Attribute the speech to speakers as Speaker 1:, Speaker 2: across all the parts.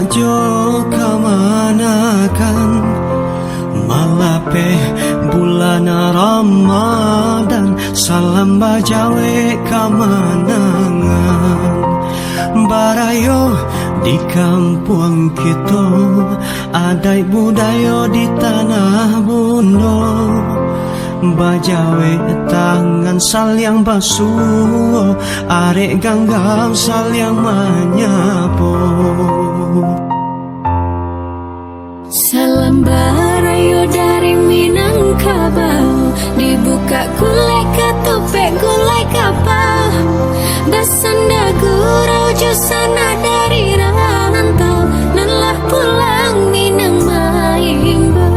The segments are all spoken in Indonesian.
Speaker 1: jo kamanakan malape bulan Ramadan salam bajawe kamanangan barayo di kampung kita adai budaya di tanah Bundo bajawe tangan saling basuh arek ganggam saling menyapu
Speaker 2: salam barayo dari Minangkabau dibuka gulai ketopek gulai kapal basanda gurau jusana dari rantau lelah pulang Minang Maimbau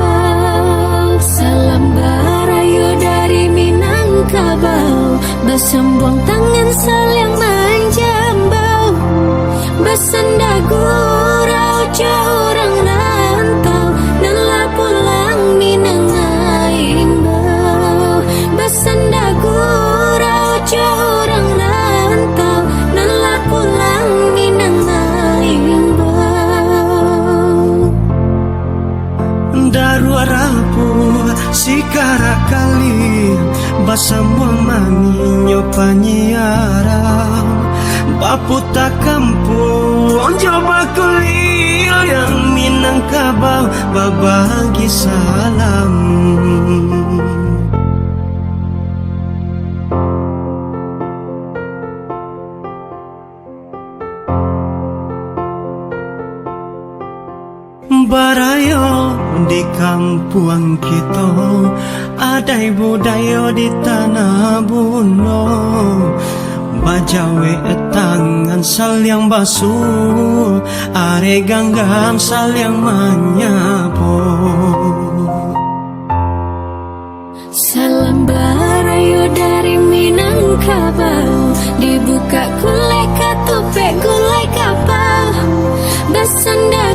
Speaker 2: salam barayo dari Minangkabau besembuang tangan saling menjambau basanda gurau jauh orang rantau lelah pulang Minang Maimbau basanda gurau jauh orang rantau lelah pulang Minang Maimbau
Speaker 1: daru rapu sikara kali basambuang maninyo panyiarang baputa kampung coba kuliah yang Minangkabau babagi salam barayo di kampung kita adai budaya di tanah Bundo bajawe tangan saling basuh are ganggam saling menyapu
Speaker 2: salam barayo dari Minangkabau dibuka gulai ketopek gulai kapal basanda